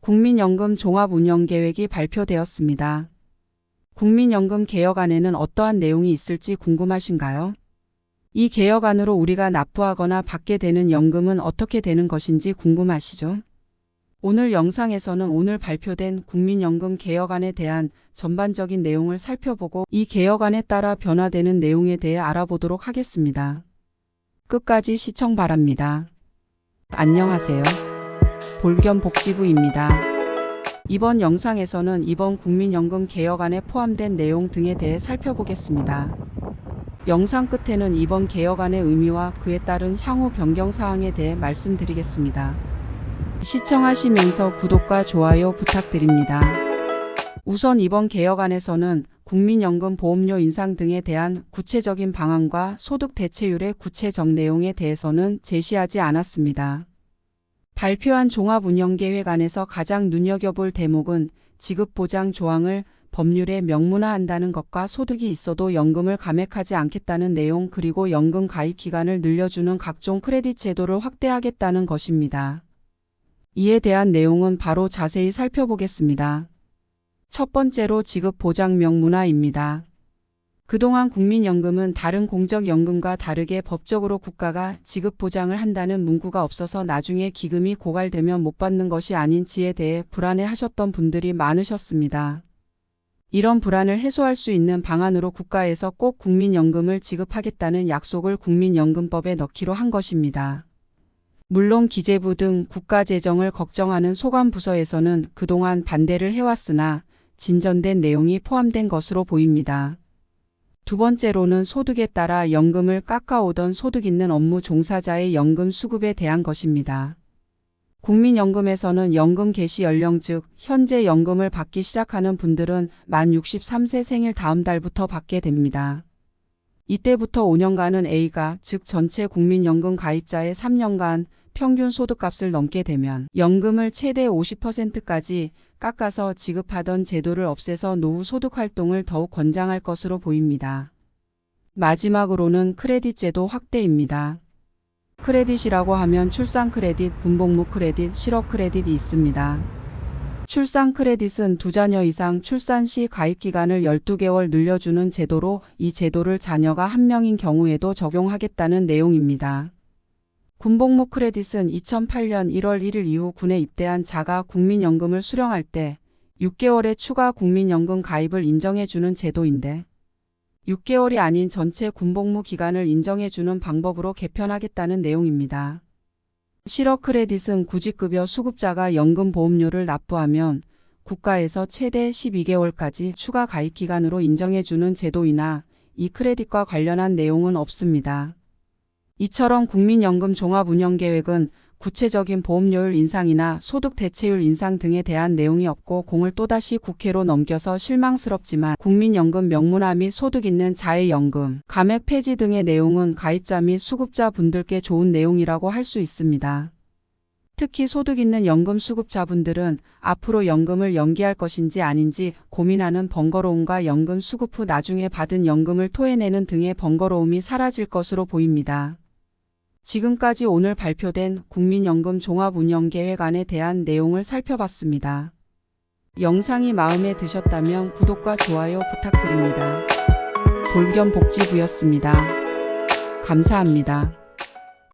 국민연금 종합운영계획이 발표되었습니다. 국민연금 개혁안에는 어떠한 내용이 있을지 궁금하신가요? 이 개혁안으로 우리가 납부하거나 받게 되는 연금은 어떻게 되는 것인지 궁금하시죠? 오늘 영상에서는 오늘 발표된 국민연금 개혁안에 대한 전반적인 내용을 살펴보고 이 개혁안에 따라 변화되는 내용에 대해 알아보도록 하겠습니다. 끝까지 시청 바랍니다. 안녕하세요. 볼겸복지부입니다. 이번 영상에서는 이번 국민연금 개혁안에 포함된 내용 등에 대해 살펴보겠습니다. 영상 끝에는 이번 개혁안의 의미와 그에 따른 향후 변경 사항에 대해 말씀드리겠습니다. 시청하시면서 구독과 좋아요 부탁드립니다. 우선 이번 개혁안에서는 국민연금 보험료 인상 등에 대한 구체적인 방안과 소득 대체율의 구체적 내용에 대해서는 제시하지 않았습니다. 발표한 종합운영계획안에서 가장 눈여겨볼 대목은 지급보장 조항을 법률에 명문화한다는 것과 소득이 있어도 연금을 감액하지 않겠다는 내용, 그리고 연금 가입 기간을 늘려주는 각종 크레딧 제도를 확대하겠다는 것입니다. 이에 대한 내용은 바로 자세히 살펴보겠습니다. 첫 번째로 지급보장 명문화입니다. 그동안 국민연금은 다른 공적연금과 다르게 법적으로 국가가 지급보장을 한다는 문구가 없어서 나중에 기금이 고갈되면 못 받는 것이 아닌지에 대해 불안해하셨던 분들이 많으셨습니다. 이런 불안을 해소할 수 있는 방안으로 국가에서 꼭 국민연금을 지급하겠다는 약속을 국민연금법에 넣기로 한 것입니다. 물론 기재부 등 국가재정을 걱정하는 소관부서에서는 그동안 반대를 해왔으나 진전된 내용이 포함된 것으로 보입니다. 두 번째로는 소득에 따라 연금을 깎아오던 소득 있는 업무 종사자의 연금 수급에 대한 것입니다. 국민연금에서는 연금 개시 연령, 즉 현재 연금을 받기 시작하는 분들은 만 63세 생일 다음 달부터 받게 됩니다. 이때부터 5년간은 A가, 즉 전체 국민연금 가입자의 3년간 평균 소득값을 넘게 되면 연금을 최대 50%까지 깎아서 지급하던 제도를 없애서 노후 소득 활동을 더욱 권장할 것으로 보입니다. 마지막으로는 크레딧 제도 확대입니다. 크레딧이라고 하면 출산 크레딧, 군복무 크레딧, 실업 크레딧이 있습니다. 출산 크레딧은 2자녀 이상 출산 시 가입 기간을 12개월 늘려주는 제도로 이 제도를 자녀가 1명인 경우에도 적용하겠다는 내용입니다. 군복무 크레딧은 2008년 1월 1일 이후 군에 입대한 자가 국민연금을 수령할 때 6개월의 추가 국민연금 가입을 인정해주는 제도인데 6개월이 아닌 전체 군복무 기간을 인정해주는 방법으로 개편하겠다는 내용입니다. 실업 크레딧은 구직급여 수급자가 연금보험료를 납부하면 국가에서 최대 12개월까지 추가 가입 기간으로 인정해주는 제도이나 이 크레딧과 관련한 내용은 없습니다. 이처럼 국민연금 종합운영계획은 구체적인 보험료율 인상이나 소득 대체율 인상 등에 대한 내용이 없고 공을 또다시 국회로 넘겨서 실망스럽지만 국민연금 명문화 및 소득 있는 자의 연금, 감액 폐지 등의 내용은 가입자 및 수급자 분들께 좋은 내용이라고 할 수 있습니다. 특히 소득 있는 연금 수급자분들은 앞으로 연금을 연기할 것인지 아닌지 고민하는 번거로움과 연금 수급 후 나중에 받은 연금을 토해내는 등의 번거로움이 사라질 것으로 보입니다. 지금까지 오늘 발표된 국민연금 종합운영계획안에 대한 내용을 살펴봤습니다. 영상이 마음에 드셨다면 구독과 좋아요 부탁드립니다. 볼겸복지부였습니다. 감사합니다.